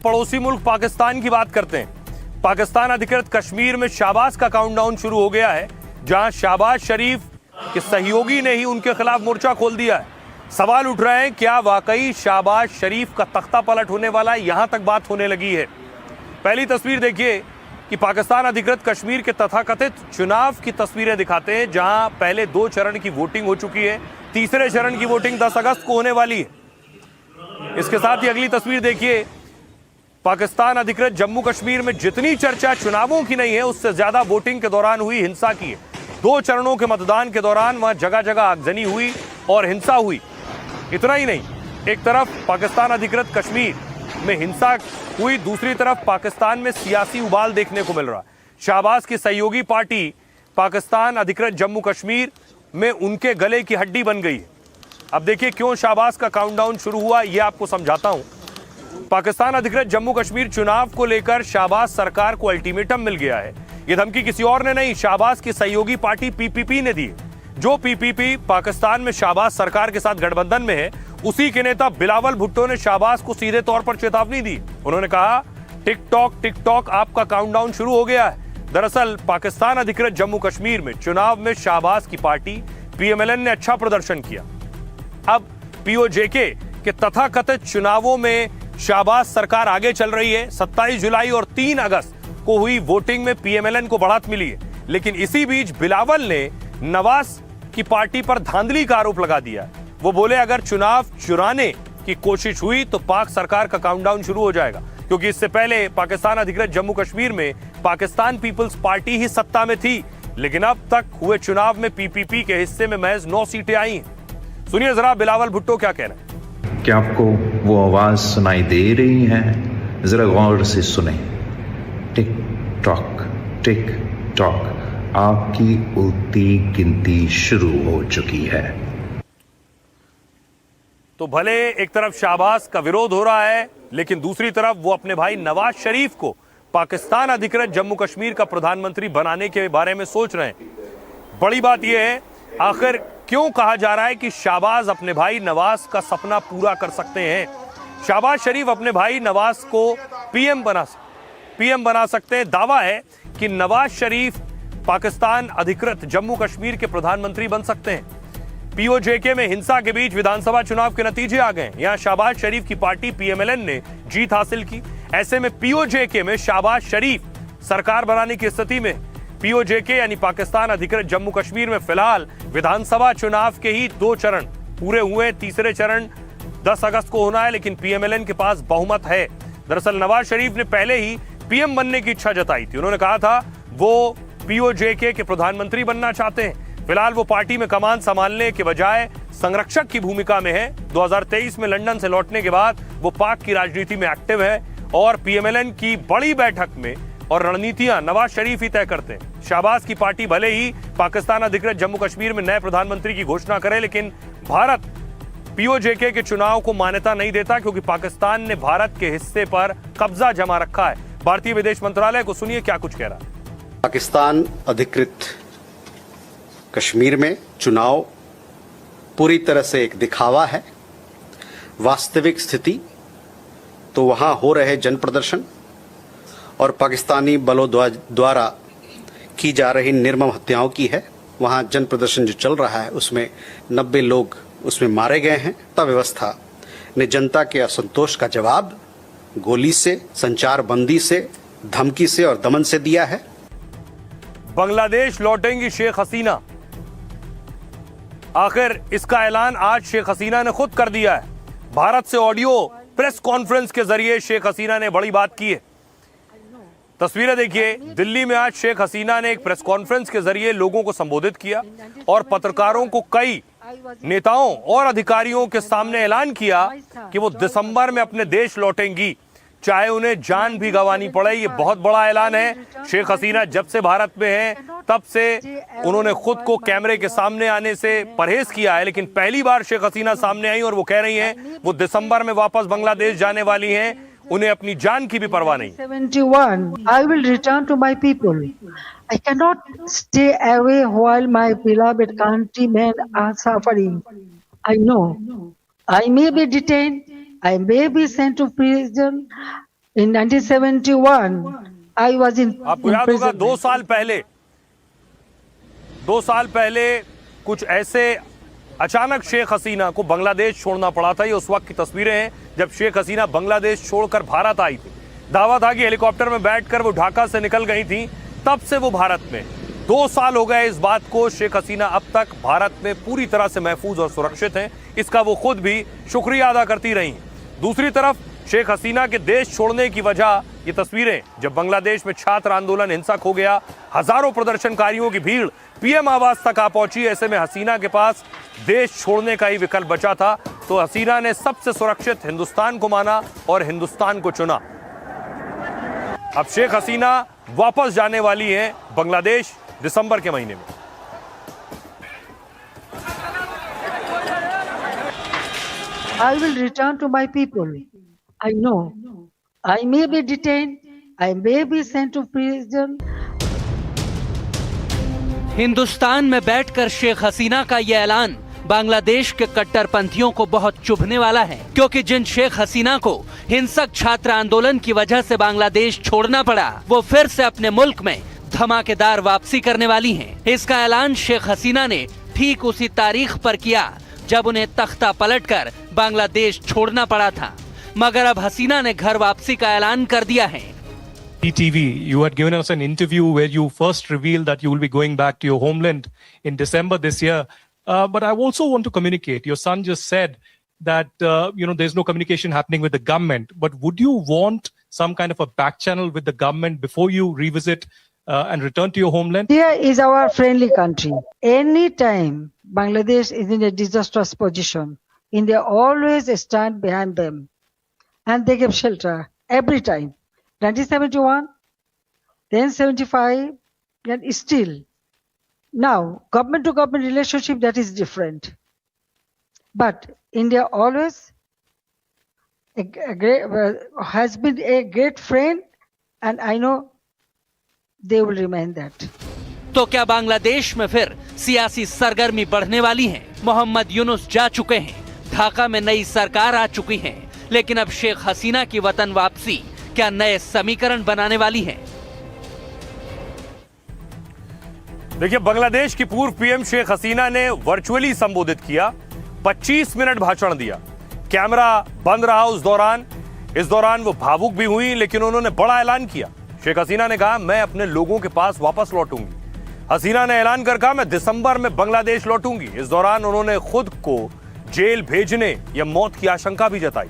पड़ोसी मुल्क पाकिस्तान की बात करते हैं। पाकिस्तान अधिकृत कश्मीर में शाहबाज का काउंटडाउन शुरू हो गया है, जहां शहबाज शरीफ के सहयोगी ने ही उनके खिलाफ मोर्चा खोल दिया है। सवाल उठ रहे हैं, क्या वाकई शहबाज शरीफ का तख्ता पलट होने वाला है? यहां तक बात होने लगी है। पहली तस्वीर देखिए कि पाकिस्तान अधिकृत कश्मीर के तथाकथित चुनाव की तस्वीरें दिखाते हैं, जहां पहले 2 चरण की वोटिंग हो चुकी है। तीसरे चरण की वोटिंग 10 अगस्त को होने वाली है। इसके साथ ही अगली तस्वीर देखिए, पाकिस्तान अधिकृत जम्मू कश्मीर में जितनी चर्चा चुनावों की नहीं है, उससे ज्यादा वोटिंग के दौरान हुई हिंसा की है। 2 चरणों के मतदान के दौरान वहां जगह जगह आगजनी हुई और हिंसा हुई। इतना ही नहीं, एक तरफ पाकिस्तान अधिकृत कश्मीर में हिंसा हुई, दूसरी तरफ पाकिस्तान में सियासी उबाल देखने को मिल रहा है। शहबाज की सहयोगी पार्टी पाकिस्तान अधिकृत जम्मू कश्मीर में उनके गले की हड्डी बन गई है। अब देखिए क्यों शहबाज का काउंटडाउन शुरू हुआ, यह आपको समझाता हूं। पाकिस्तान अधिकृत जम्मू कश्मीर चुनाव को लेकर शहबाज सरकार को अल्टीमेटम मिल गया है। यह धमकी किसी और ने नहीं, शहबाज की सहयोगी पार्टी पीपीपी ने दी। जो पीपीपी पाकिस्तान में शहबाज सरकार के साथ गठबंधन में है, उसी के नेता बिलावल भुट्टो ने शहबाज को सीधे तौर पर चेतावनी दी। उन्होंने कहा, टिक-टॉक आपका काउंटडाउन शुरू हो गया है। दरअसल पाकिस्तान अधिकृत जम्मू कश्मीर में चुनाव में शहबाज की पार्टी पीएमएलएन ने अच्छा प्रदर्शन किया। अब पीओजेके के तथाकथित चुनावों में शहबाज सरकार आगे चल रही है। 27 जुलाई और 3 अगस्त को हुई वोटिंग में पीएमएलएन को बढ़त मिली है, लेकिन इसी बीच बिलावल ने नवाज की पार्टी पर धांधली का आरोप लगा दिया। वो बोले, अगर चुनाव चुराने की कोशिश हुई तो पाक सरकार का काउंटडाउन शुरू हो जाएगा, क्योंकि इससे पहले पाकिस्तान अधिकृत जम्मू कश्मीर में पाकिस्तान पीपल्स पार्टी ही सत्ता में थी, लेकिन अब तक हुए चुनाव में पीपीपी के हिस्से में महज 9 सीटें आई हैं। सुनिए जरा बिलावल भुट्टो क्या कह रहे हैं। क्या आपको वो आवाज सुनाई दे रही है? जरा गौर से सुने। टिक टॉक आपकी उल्टी गिनती शुरू हो चुकी है। तो भले एक तरफ शहबाज का विरोध हो रहा है, लेकिन दूसरी तरफ वो अपने भाई नवाज शरीफ को पाकिस्तान अधिकृत जम्मू कश्मीर का प्रधानमंत्री बनाने के बारे में सोच रहे हैं। बड़ी बात यह है, आखिर क्यों कहा जा रहा है कि शहबाज अपने भाई नवाज का सपना पूरा कर सकते हैं? शहबाज शरीफ अपने भाई नवाज को पीएम बना सकते हैं। दावा है कि नवाज शरीफ पाकिस्तान अधिकृत जम्मू कश्मीर के प्रधानमंत्री बन सकते हैं। पीओजेके में हिंसा के बीच विधानसभा चुनाव के नतीजे आ गए। यहां शहबाज शरीफ की पार्टी पीएमएलएन ने जीत हासिल की। ऐसे में पीओजेके में शहबाज शरीफ सरकार बनाने की स्थिति में। पीओजेके यानी पाकिस्तान अधिकृत जम्मू कश्मीर में फिलहाल विधानसभा चुनाव के ही 2 चरण पूरे हुए। तीसरे चरण 10 अगस्त को होना है, लेकिन पीएमएलएन के पास बहुमत है। दरअसल नवाज शरीफ ने पहले ही पीएम बनने की इच्छा जताई थी। उन्होंने कहा था वो पीओजेके के प्रधानमंत्री बनना चाहते हैं। फिलहाल वो पार्टी में कमान संभालने के बजाय संरक्षक की भूमिका में है। 2023 में लंदन से लौटने के बाद वो पाक की राजनीति में एक्टिव है और पीएमएलएन की बड़ी बैठक में और रणनीतियां नवाज शरीफ ही तय करते हैं। शहबाज की पार्टी भले ही पाकिस्तान अधिकृत जम्मू कश्मीर में नए प्रधानमंत्री की घोषणा करे, लेकिन भारत पीओजेके के चुनाव को मान्यता नहीं देता, क्योंकि पाकिस्तान ने भारत के हिस्से पर कब्जा जमा रखा है। भारतीय विदेश मंत्रालय को सुनिए क्या कुछ कह रहा है। पाकिस्तान अधिकृत कश्मीर में चुनाव पूरी तरह से एक दिखावा है। वास्तविक स्थिति तो वहां हो रहे जन प्रदर्शन और पाकिस्तानी बलों द्वारा की जा रही निर्मम हत्याओं की है। वहां जन प्रदर्शन जो चल रहा है उसमें 90 लोग उसमें मारे गए हैं। व्यवस्था ने जनता के असंतोष का जवाब गोली से, संचार बंदी से, धमकी से और दमन से दिया है। बांग्लादेश लौटेंगी शेख हसीना। आखिर इसका ऐलान आज शेख हसीना ने खुद कर दिया है। भारत से ऑडियो प्रेस कॉन्फ्रेंस के जरिए शेख हसीना ने बड़ी बात की है। तस्वीरें देखिए, दिल्ली में आज शेख हसीना ने एक प्रेस कॉन्फ्रेंस के जरिए लोगों को संबोधित किया और पत्रकारों को कई नेताओं और अधिकारियों के सामने ऐलान किया कि वो दिसंबर में अपने देश लौटेंगी, चाहे उन्हें जान भी गंवानी पड़े। ये बहुत बड़ा ऐलान है। शेख हसीना जब से भारत में हैं, तब से उन्होंने खुद को कैमरे के सामने आने से परहेज किया है, लेकिन पहली बार शेख हसीना सामने आई और वो कह रही हैं वो दिसंबर में वापस बांग्लादेश जाने वाली हैं। उन्हें अपनी जान की भी परवाह नहीं। 71 I will return to my people. I cannot stay away while my beloved countrymen are suffering. I know I may be detained, I may be sent to prison, In 1971, I was in आपको याद होगा imprisonment. 2 साल पहले कुछ ऐसे अचानक शेख हसीना को बांग्लादेश छोड़ना पड़ा था। ये उस वक्त की तस्वीरें हैं जब शेख हसीना बांग्लादेश छोड़कर भारत आई थी। दावा था कि हेलीकॉप्टर में बैठकर वो ढाका से निकल गई थी, तब से वो भारत में। 2 साल हो गए इस बात को। शेख हसीना अब तक भारत में पूरी तरह से महफूज और सुरक्षित हैं। इसका वो खुद भी शुक्रिया अदा करती रही। दूसरी तरफ शेख हसीना के देश छोड़ने की वजह ये तस्वीरें, जब बांग्लादेश में छात्र आंदोलन हिंसक हो गया, हजारों प्रदर्शनकारियों की भीड़ पीएम आवास तक आ पहुंची। ऐसे में हसीना के पास देश छोड़ने का ही विकल्प बचा था, तो हसीना ने सबसे सुरक्षित हिंदुस्तान को माना और हिंदुस्तान को चुना। अब शेख हसीना वापस जाने वाली हैं बांग्लादेश दिसंबर के महीने में। I will return to my people. I know I may be detained, I may be sent to prison. Hindustan में बैठकर शेख हसीना का यह ऐलान बांग्लादेश के कट्टरपंथियों को बहुत चुभने वाला है, क्योंकि जिन शेख हसीना को हिंसक छात्र आंदोलन की वजह से बांग्लादेश छोड़ना पड़ा, वो फिर से अपने मुल्क में धमाकेदार वापसी करने वाली हैं। इसका ऐलान शेख हसीना ने ठीक उसी तारीख पर किया जब उन्हें तख्ता पलटकर बांग्लादेश छोड़ना पड़ा था, मगर अब हसीना ने घर वापसी का ऐलान कर दिया है। ETV, you had given us an interview where you first revealed that you will be going back to your homeland in December this year. But I also want to communicate. Your son just said that, there's no communication happening with the government. But would you want some kind of a back channel with the government before you revisit and return to your homeland? India is our friendly country. Anytime Bangladesh is in a disastrous position, India always stand behind them. And they give shelter every time. 1971, then 75, and still. Now, government to government relationship, that is different. But India always has been a great friend, and I know they will remain that. तो क्या बांग्लादेश में फिर सियासी सरगर्मी बढ़ने वाली है? मोहम्मद यूनुस जा चुके हैं, ढाका में नई सरकार आ चुकी है, लेकिन अब शेख हसीना की वतन वापसी क्या नए समीकरण बनाने वाली है? देखिए, बांग्लादेश की पूर्व पीएम शेख हसीना ने वर्चुअली संबोधित किया, 25 मिनट भाषण दिया, कैमरा बंद रहा उस दौरान। इस दौरान वो भावुक भी हुई, लेकिन उन्होंने बड़ा ऐलान किया। शेख हसीना ने कहा, मैं अपने लोगों के पास वापस लौटूंगी। हसीना ने ऐलान कर कहा, मैं दिसंबर में बांग्लादेश लौटूंगी। इस दौरान उन्होंने खुद को जेल भेजने या मौत की आशंका भी जताई।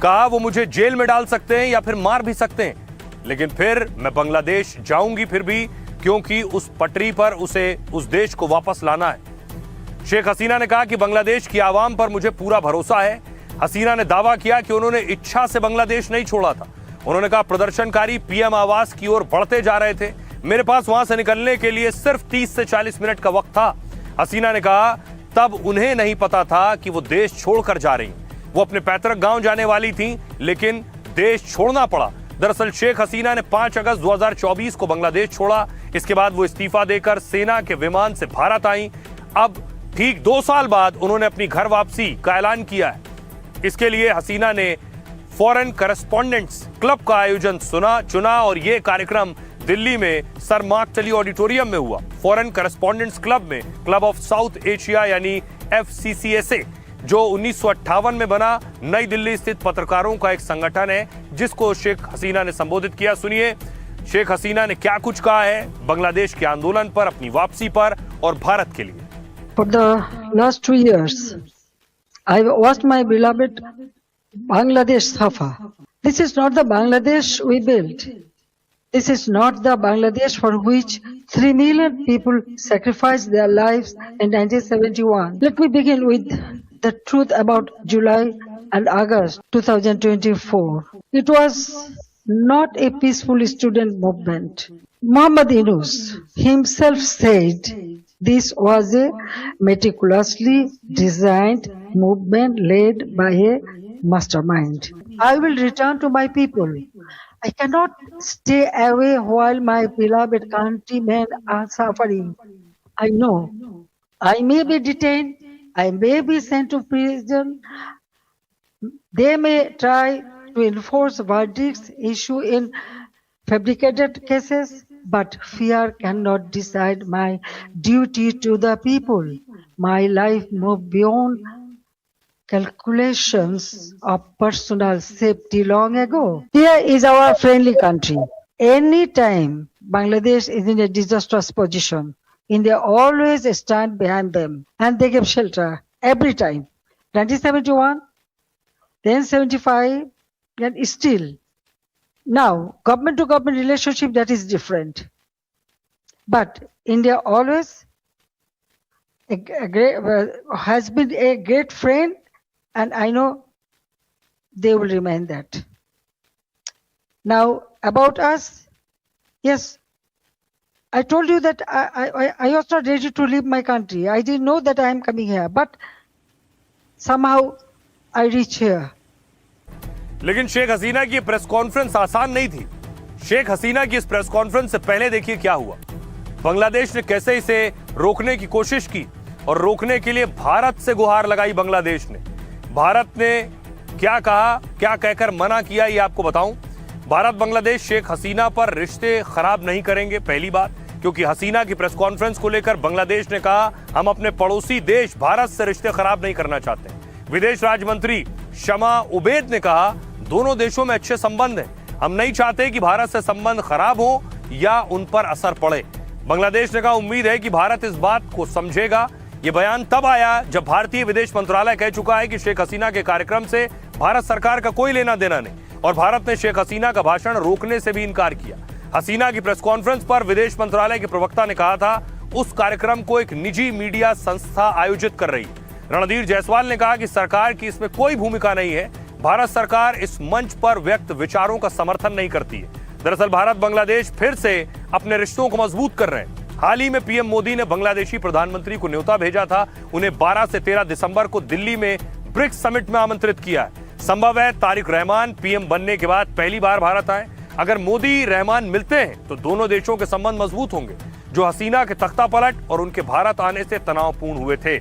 कहा, वो मुझे जेल में डाल सकते हैं या फिर मार भी सकते हैं, लेकिन फिर मैं बांग्लादेश जाऊंगी फिर भी, क्योंकि उस पटरी पर उसे उस देश को वापस लाना है। शेख हसीना ने कहा कि बांग्लादेश की आवाम पर मुझे पूरा भरोसा है। हसीना ने दावा किया कि उन्होंने इच्छा से बांग्लादेश नहीं छोड़ा था। उन्होंने कहा, प्रदर्शनकारी पीएम आवास की ओर बढ़ते जा रहे थे, मेरे पास वहां से निकलने के लिए सिर्फ 30 से 40 मिनट का वक्त था। हसीना ने कहा, तब उन्हें नहीं पता था कि वो देश छोड़कर जा रही। वो अपने पैतृक गांव जाने वाली थीं, लेकिन देश छोड़ना पड़ा। दरअसल शेख हसीना ने 5 अगस्त 2024 को बांग्लादेश छोड़ा। इसके बाद वो इस्तीफा देकर सेना के विमान से भारत आई। अब ठीक 2 साल बाद उन्होंने अपनी घर वापसी का ऐलान किया है। इसके लिए हसीना ने फॉरेन करेस्पॉन्डेंट्स क्लब का आयोजन चुना और ये कार्यक्रम दिल्ली में सर मार्क टली ऑडिटोरियम में हुआ। फॉरेन करेस्पॉन्डेंट्स क्लब में क्लब ऑफ साउथ एशिया यानी FCCSA, जो 1958 में बना, नई दिल्ली स्थित पत्रकारों का एक संगठन है, जिसको शेख हसीना ने संबोधित किया। सुनिए शेख हसीना ने क्या कुछ कहा है बांग्लादेश के आंदोलन पर, अपनी वापसी पर और भारत के लिए। For the last 2 years, I watched my beloved Bangladesh suffer. This is not the Bangladesh we built. This is not the Bangladesh for which 3 million people sacrificed their lives in 1971. Let me begin with the truth about July and August 2024. It was not a peaceful student movement. Mohammad Yunus himself said this was a meticulously designed movement led by a mastermind. I will return to my people. I cannot stay away while my beloved countrymen are suffering. I know I may be detained, I may be sent to prison. They may try to enforce verdicts issued in fabricated cases, but fear cannot decide my duty to the people. My life moved beyond calculations of personal safety long ago. Here is our friendly country. Anytime Bangladesh is in a disastrous position, India always stand behind them and they give shelter every time. 1971, then 75, and still. Now, government to government relationship, that is different. But India always has been a great friend, and I know they will remain that. Now, about us, yes, I told you that I was not ready to leave my country. I didn't know that I am coming here, but somehow I reach here. लेकिन शेख हसीना की press conference आसान नहीं थी। शेख हसीना की इस press conference से पहले देखिए क्या हुआ। बांग्लादेश ने कैसे इसे रोकने की कोशिश की और रोकने के लिए भारत से गुहार लगाई बांग्लादेश ने। भारत ने क्या कहा, क्या कहकर मना किया, ये आपको बताऊं। भारत बांग्लादेश शेख हसीना पर रिश्ते खराब नहीं करेंगे, पहली बात, क्योंकि हसीना की प्रेस कॉन्फ्रेंस को लेकर बांग्लादेश ने कहा हम अपने पड़ोसी देश भारत से रिश्ते खराब नहीं करना चाहते। विदेश राज्य मंत्री शमा उबैद ने कहा दोनों देशों में अच्छे संबंध हैं, हम नहीं चाहते कि भारत से संबंध खराब हो या उन पर असर पड़े। बांग्लादेश ने कहा उम्मीद है कि भारत इस बात को समझेगा। यह बयान तब आया जब भारतीय विदेश मंत्रालय कह चुका है कि शेख हसीना के कार्यक्रम से भारत सरकार का कोई लेना देना नहीं और भारत ने शेख हसीना का भाषण रोकने से भी इनकार किया। हसीना की प्रेस कॉन्फ्रेंस पर विदेश मंत्रालय के प्रवक्ता ने कहा था उस कार्यक्रम को एक निजी मीडिया संस्था आयोजित कर रही है। रणधीर जायसवाल ने कहा कि सरकार की इसमें कोई भूमिका नहीं है, भारत सरकार इस मंच पर व्यक्त विचारों का समर्थन नहीं करती है। दरअसल भारत बांग्लादेश फिर से अपने रिश्तों को मजबूत कर रहे हैं। हाल ही में पीएम मोदी ने बांग्लादेशी प्रधानमंत्री को न्योता भेजा था, उन्हें 12 से 13 दिसंबर को दिल्ली में ब्रिक्स समिट में आमंत्रित किया है। संभव है तारिक रहमान पीएम बनने के बाद पहली बार भारत आए। अगर मोदी रहमान मिलते हैं तो दोनों देशों के संबंध मजबूत होंगे, जो हसीना के तख्ता पलट और उनके भारत आने से तनावपूर्ण हुए थे।